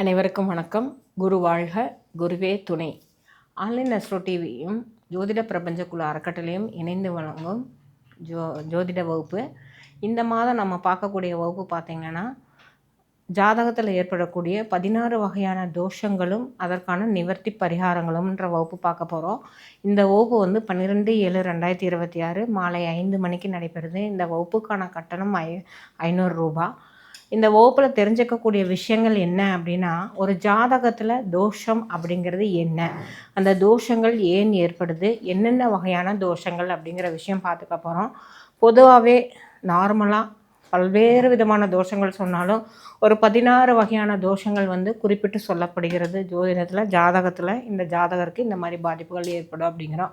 அனைவருக்கும் வணக்கம். குரு வாழ்க, குருவே துணை. ஆன்லைன் அஸ்ட்ரோ டிவியும் ஜோதிட பிரபஞ்ச குழு அறக்கட்டளையும் இணைந்து வழங்கும் ஜோதிட வகுப்பு. இந்த மாதம் நம்ம பார்க்கக்கூடிய வகுப்பு பார்த்திங்கன்னா, ஜாதகத்தில் ஏற்படக்கூடிய 16 வகையான தோஷங்களும் அதற்கான நிவர்த்தி பரிகாரங்களும்ன்ற வகுப்பு பார்க்க போகிறோம். இந்த வகுப்பு 12/7/2026 மாலை 5 மணிக்கு நடைபெறுது. இந்த வகுப்புக்கான கட்டணம் 500 ரூபா. இந்த வகுப்பில் தெரிஞ்சுக்கக்கூடிய விஷயங்கள் என்ன அப்படின்னா, ஒரு ஜாதகத்தில் தோஷம் அப்படிங்கிறது என்ன, அந்த தோஷங்கள் ஏன் ஏற்படுது, என்னென்ன வகையான தோஷங்கள் அப்படிங்கிற விஷயம் பார்த்துக்க போகிறோம். பொதுவாகவே நார்மலாக பல்வேறு விதமான தோஷங்கள் சொன்னாலும் ஒரு 16 வகையான தோஷங்கள் குறிப்பிட்டு சொல்லப்படுகிறது ஜோதிடத்தில். ஜாதகத்தில் இந்த ஜாதகருக்கு இந்த மாதிரி பாதிப்புகள் ஏற்படும் அப்படிங்கிறோம்.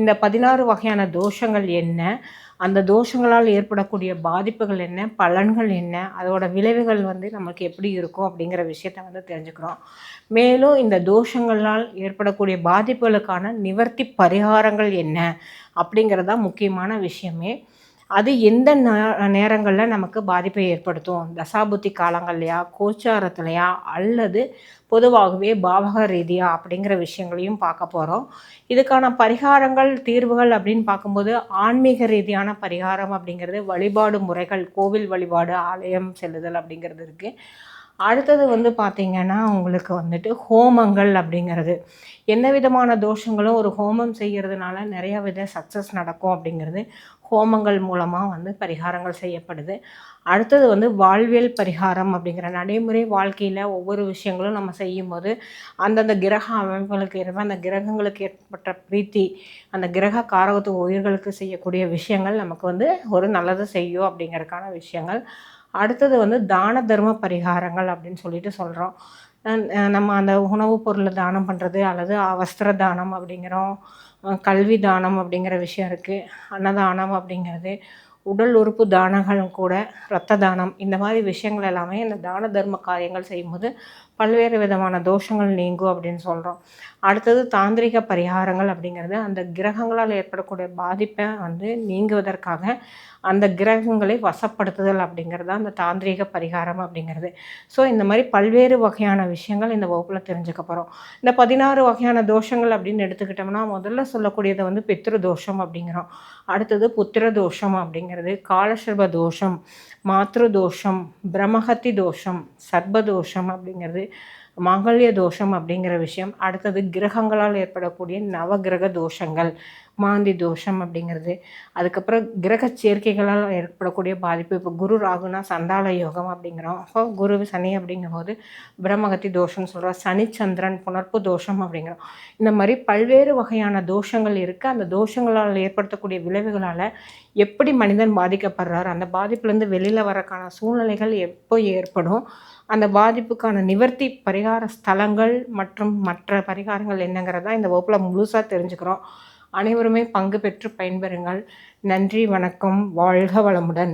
இந்த 16 வகையான தோஷங்கள் என்ன, அந்த தோஷங்களால் ஏற்படக்கூடிய பாதிப்புகள் என்ன, பலன்கள் என்ன, அதோட விளைவுகள் நமக்கு எப்படி இருக்கும் அப்படிங்கிற விஷயத்தை தெரிஞ்சுக்கிறோம். மேலும் இந்த தோஷங்களால் ஏற்படக்கூடிய பாதிப்புகளுக்கான நிவர்த்தி பரிகாரங்கள் என்ன அப்படிங்கிறதா முக்கியமான விஷயமே. அது எந்த நேரங்களில் நமக்கு பாதிப்பை ஏற்படுத்தும், தசாபுத்தி காலங்கள்லையா, கோச்சாரத்துலையா, அல்லது பொதுவாகவே பாவக ரீதியாக அப்படிங்கிற விஷயங்களையும் பார்க்க போகிறோம். இதுக்கான பரிகாரங்கள், தீர்வுகள் அப்படின்னு பார்க்கும்போது ஆன்மீக ரீதியான பரிகாரம் அப்படிங்கிறது வழிபாடு முறைகள், கோவில் வழிபாடு, ஆலயம் செல்லுதல் அப்படிங்கிறது இருக்குது. அடுத்தது பார்த்திங்கன்னா உங்களுக்கு ஹோமங்கள் அப்படிங்கிறது. என்ன விதமான தோஷங்களும் ஒரு ஹோமம் செய்கிறதுனால நிறையா வித சக்ஸஸ் நடக்கும் அப்படிங்கிறது ஹோமங்கள் மூலமாக பரிகாரங்கள் செய்யப்படுது. அடுத்தது வாழ்வியல் பரிகாரம் அப்படிங்கிற நடைமுறை வாழ்க்கையில் ஒவ்வொரு விஷயங்களும் நம்ம செய்யும்போது அந்தந்த கிரக அமைப்புகளுக்கு ஏற்ப அந்த கிரகங்களுக்கு ஏற்பட்ட பிரீத்தி, அந்த கிரக காரகத்துவ உயிர்களுக்கு செய்யக்கூடிய விஷயங்கள் நமக்கு ஒரு நல்லது செய்யும் அப்படிங்கிறதுக்கான விஷயங்கள். அடுத்தது தான தர்ம பரிகாரங்கள் அப்படின்னு சொல்லிட்டு சொல்கிறோம். நம்ம அந்த உணவுப் பொருளை தானம் பண்ணுறது, அல்லது வஸ்திர தானம் அப்படிங்கிறோம், கல்வி தானம் அப்படிங்கிற விஷயம் இருக்குது, அன்னதானம் அப்படிங்கிறது, உடல் உறுப்பு தானங்களும் கூட, இரத்த தானம், இந்த மாதிரி விஷயங்கள் எல்லாமே இந்த தான தர்ம காரியங்கள் செய்யும்போது பல்வேறு விதமான தோஷங்கள் நீங்கும் அப்படின்னு சொல்கிறோம். அடுத்தது தாந்திரிக பரிகாரங்கள் அப்படிங்கிறது அந்த கிரகங்களால் ஏற்படக்கூடிய பாதிப்பை நீங்குவதற்காக அந்த கிரகங்களை வசப்படுத்துதல் அப்படிங்கிறது தான் அந்த தாந்திரிக பரிகாரம் அப்படிங்கிறது. ஸோ இந்த மாதிரி பல்வேறு வகையான விஷயங்கள் இந்த வகுப்பில் தெரிஞ்சுக்க போகிறோம். இந்த 16 வகையான தோஷங்கள் அப்படின்னு எடுத்துக்கிட்டோம்னா, முதல்ல சொல்லக்கூடியதை பித்ரு தோஷம் அப்படிங்கிறோம். அடுத்தது புத்திர தோஷம் அப்படிங்கிறது, காலசர்ப தோஷம், மாத்ரு தோஷம், பிரம்மஹத்தி தோஷம், சர்பதோஷம் அப்படிங்கிறது, மாங்கல்ய தோஷம் அப்படிங்கிற விஷயம். அடுத்தது கிரகங்களால் ஏற்படக்கூடிய நவகிரக தோஷங்கள், மாந்தி தோஷம் அப்படிங்கிறது. அதுக்கப்புறம் கிரக சேர்க்கைகளால் ஏற்படக்கூடிய பாதிப்பு. இப்போ குரு ராகுனா சண்டால யோகம் அப்படிங்கிறோம். அப்போ குரு சனி அப்படிங்கும்போது பிரம்மகத்தி தோஷம்னு சொல்கிறோம். சனி சந்திரன் புணர்ப்பு தோஷம் அப்படிங்கிறோம். இந்த மாதிரி பல்வேறு வகையான தோஷங்கள் இருக்குது. அந்த தோஷங்களால் ஏற்படுத்தக்கூடிய விளைவுகளால் எப்படி மனிதன் பாதிக்கப்படுறார், அந்த பாதிப்புலேருந்து வெளியில் வரக்கான சூழ்நிலைகள் எப்போ ஏற்படும், அந்த பாதிப்புக்கான நிவர்த்தி பரிகார ஸ்தலங்கள் மற்றும் மற்ற பரிகாரங்கள் என்னங்கிறதா இந்த வகுப்பில் முழுசாக தெரிஞ்சுக்கிறோம். அனைவருமே பங்கு பெற்று பயன்பெறுங்கள். நன்றி, வணக்கம், வாழ்க வளமுடன்.